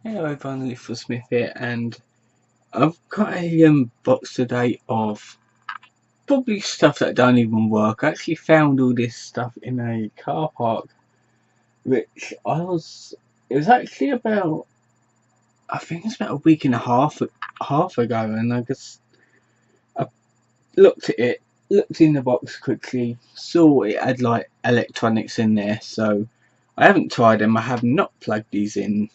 Hello everyone, Little Smith here, and I've got a box today of probably stuff that don't even work. I actually found all this stuff in a car park, which it was actually about, I think it's about a week and a half ago, and I looked at it, looked in the box quickly, saw it had like electronics in there, so I haven't tried them, I have not plugged these in.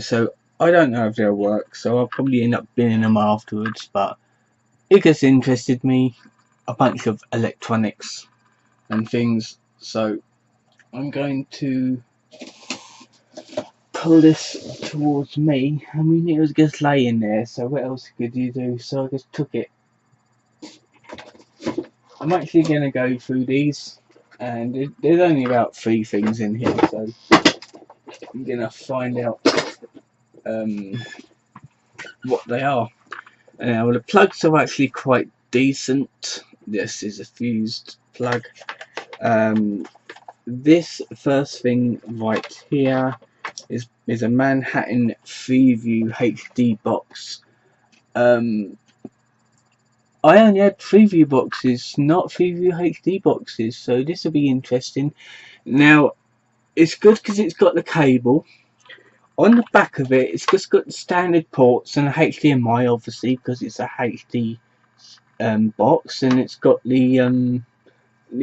So I don't know if they'll work, so I'll probably end up binning them afterwards, but it just interested me, a bunch of electronics and things, so I'm going to pull this towards me. I mean, it was just laying there, so what else could you do? So I just took it. I'm actually going to go through these, and there's only about 3 things in here, so I'm going to find out um, what they are. Now the plugs are actually quite decent. This is a fused plug. This first thing right here is a Manhattan Freeview HD box. I only had Freeview boxes, not Freeview HD boxes, so this will be interesting. Now it's good because it's got the cable. On the back of it, it's just got the standard ports and a HDMI, obviously, because it's a HD box, and it's got the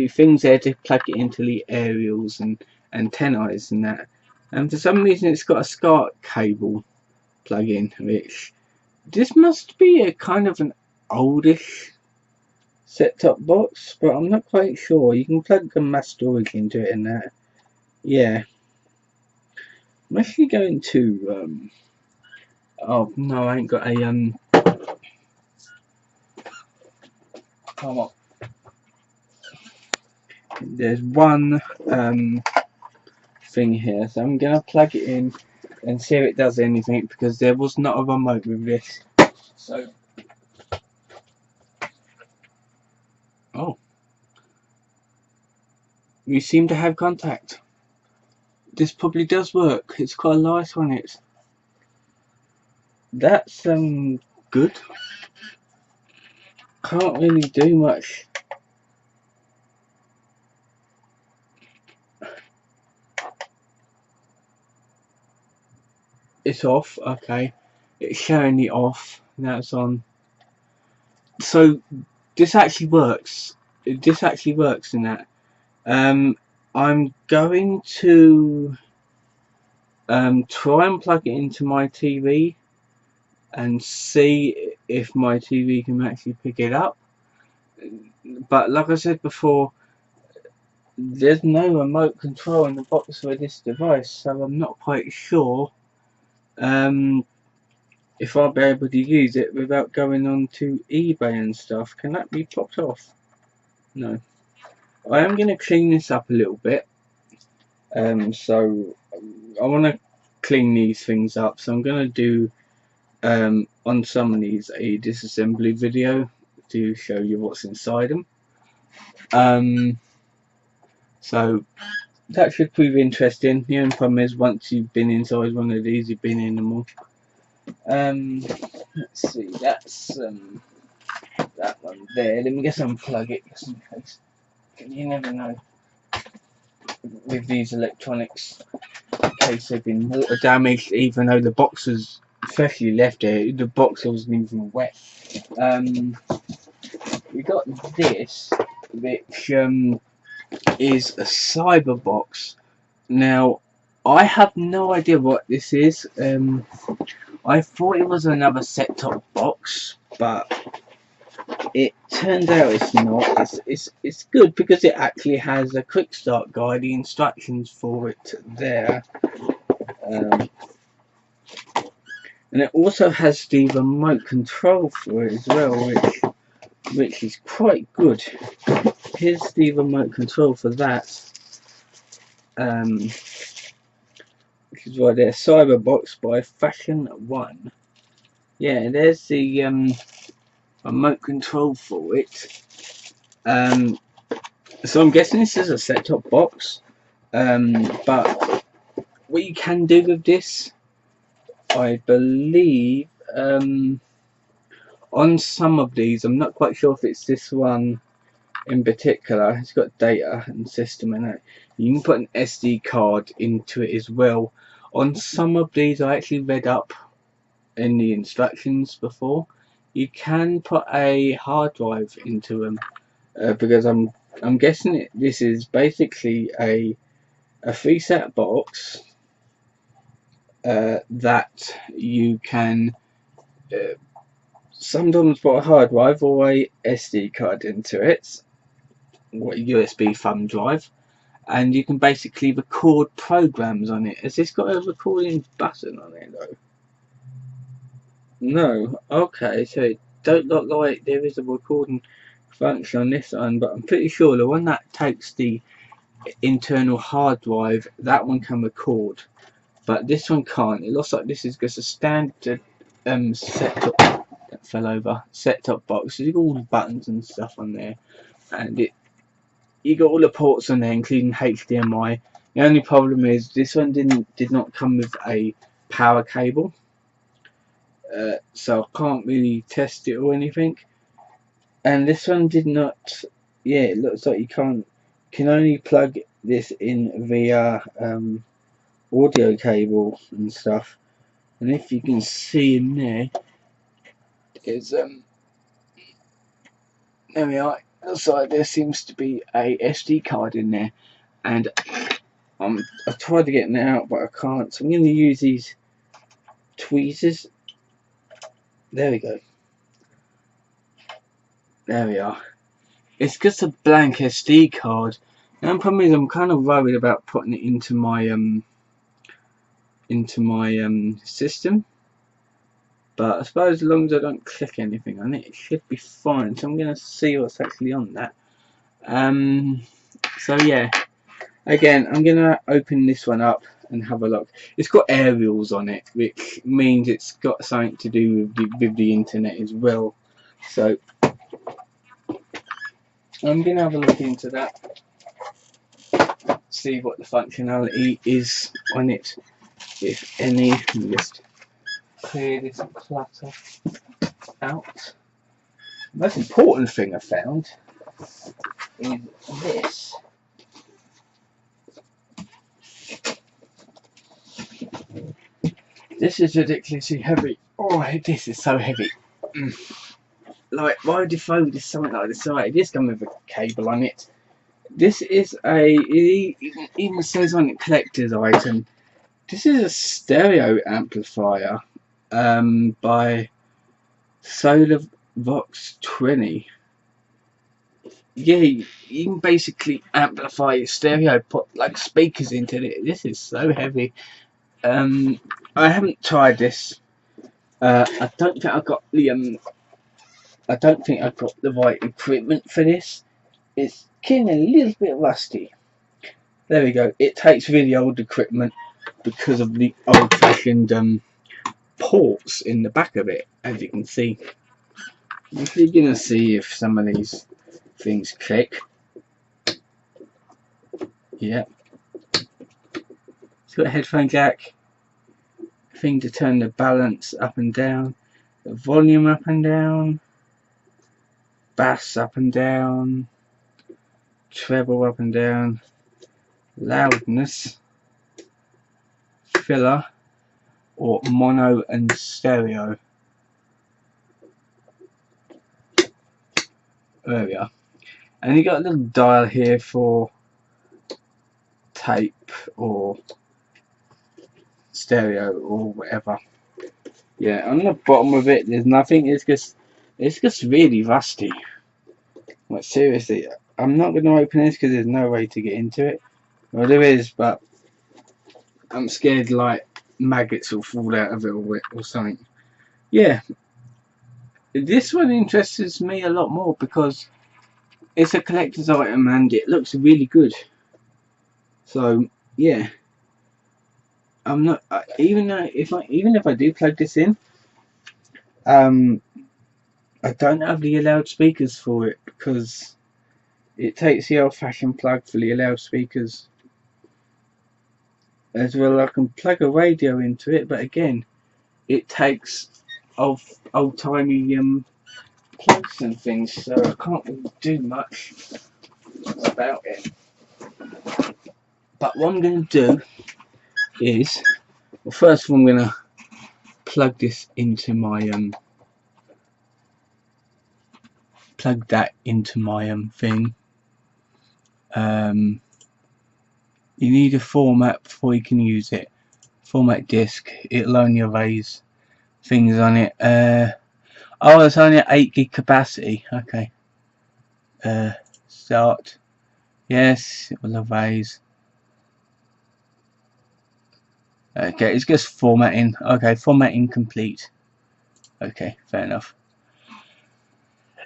things there to plug it into the aerials and antennae and that. And for some reason, it's got a SCART cable plug-in, which this must be a kind of an oldish set-top box, but I'm not quite sure. You can plug a mass storage into it and that. Yeah. I'm actually going to oh no, I ain't got a come on. There's one thing here, so I'm gonna plug it in and see if it does anything, because there was not a remote with this. So oh, we seem to have contact. This probably does work. It's got a light on it. That's good. Can't really do much. It's off. Okay, it's showing the off. Now it's on. So this actually works. This actually works in that. I'm going to try and plug it into my TV and see if my TV can actually pick it up. But like I said before, there's no remote control in the box for this device, so I'm not quite sure if I'll be able to use it without going on to eBay and stuff. Can that be popped off? No. I am going to clean this up a little bit. So I want to clean these things up, so I'm going to do on some of these a disassembly video to show you what's inside them. So that should prove interesting. The only problem is, once you've been inside one of these, you've been in them all. Let's see, that's that one there. Let me just unplug it just in case. You never know with these electronics, in case they've been water damaged, even though the box was freshly left there, the box wasn't even wet. We got this, which is a cyber box. Now I have no idea what this is. I thought it was another set-top box, but it turns out it's not. It's good because it actually has a quick start guide, the instructions for it there, and it also has the remote control for it as well, which is quite good. Here's the remote control for that, which is right there, Cyberbox by Fashion One. Yeah, there's the remote control for it. So I'm guessing this is a set-top box, but what you can do with this I believe on some of these, I'm not quite sure if it's this one in particular, it's got data and system in it. You can put an SD card into it as well. On some of these, I actually read up in the instructions before. You can put a hard drive into them because I'm guessing this is basically a three-set box that you can sometimes put a hard drive or a SD card into it, or a USB thumb drive, and you can basically record programs on it. Has this got a recording button on it though? No. Okay, so it don't look like there is a recording function on this one, but I'm pretty sure the one that takes the internal hard drive, that one can record, but this one can't. It looks like this is just a standard set-top, fell over, set-top box. So you got all the buttons and stuff on there, and you got all the ports on there, including HDMI. The only problem is this one did not come with a power cable, so I can't really test it or anything. And this one did not. Yeah, it looks like you can only plug this in via audio cable and stuff. And if you can see in there, is there we are. Looks like there seems to be a SD card in there, and I tried to get it out, but I can't. So I'm going to use these tweezers. There we go. There we are. It's just a blank SD card. Now the problem is I'm kind of worried about putting it into my system. But I suppose as long as I don't click anything on it, it should be fine. So I'm going to see what's actually on that. So yeah, again, I'm going to open this one up and have a look. It's got aerials on it, which means it's got something to do with the internet as well. So I'm going to have a look into that, see what the functionality is on it, if any. Let me just clear this clutter out. The most important thing I found is this. This is ridiculously heavy. Oh, this is so heavy. Like, why would you throw this something like this away? This comes with a cable on it. This is it even says on it collector's item. This is a stereo amplifier by SolarVox 20. Yeah, you can basically amplify your stereo, put like speakers into it. This is so heavy. I haven't tried this. I don't think I've got the right equipment for this. It's getting a little bit rusty. There we go. It takes really old equipment because of the old-fashioned ports in the back of it, as you can see. If you're gonna see if some of these things click. Yeah. It's got a headphone jack, thing to turn the balance up and down, the volume up and down, bass up and down, treble up and down, loudness, filler, or mono and stereo. There we are. And you got a little dial here for tape or stereo or whatever. Yeah, on the bottom of it there's nothing. It's just really rusty. Like, seriously, I'm not going to open this because there's no way to get into it. Well, there is, but I'm scared like maggots will fall out of it or something. Yeah, this one interests me a lot more because it's a collector's item and it looks really good. So yeah, I'm not even if I do plug this in, I don't have the loudspeakers for it because it takes the old-fashioned plug for the loudspeakers. As well, I can plug a radio into it, but again, it takes old timey plugs and things, so I can't really do much about it. But what I'm going to do is, well, first of all, I'm going to plug this into my plug that into my thing. You need a format before you can use it. Format disk. It'll only erase things on it. Oh, it's only at 8 gig capacity. Okay. Start. Yes, it will erase. Okay, it's just formatting. Okay, formatting complete. Okay, fair enough.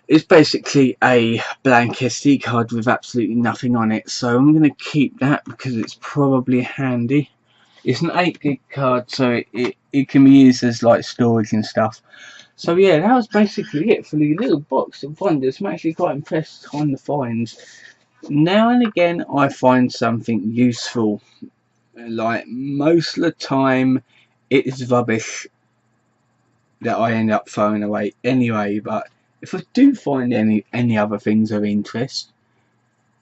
It's basically a blank SD card with absolutely nothing on it, so I'm going to keep that because it's probably handy. It's an 8 gig card, so it can be used as like storage and stuff. So yeah, that was basically it for the little box of wonders. I'm actually quite impressed on the finds. Now and again I find something useful. Like most of the time it is rubbish that I end up throwing away anyway, but if I do find any other things of interest,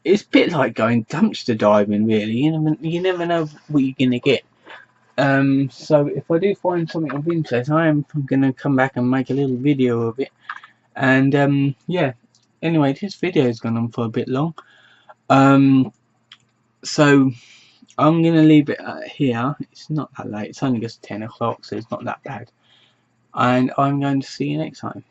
it's a bit like going dumpster diving really. You never know what you're gonna get. So if I do find something of interest, I am gonna come back and make a little video of it. And yeah, anyway, this video has gone on for a bit long. So I'm gonna leave it here. It's not that late. It's only just 10 o'clock, so it's not that bad. And I'm going to see you next time.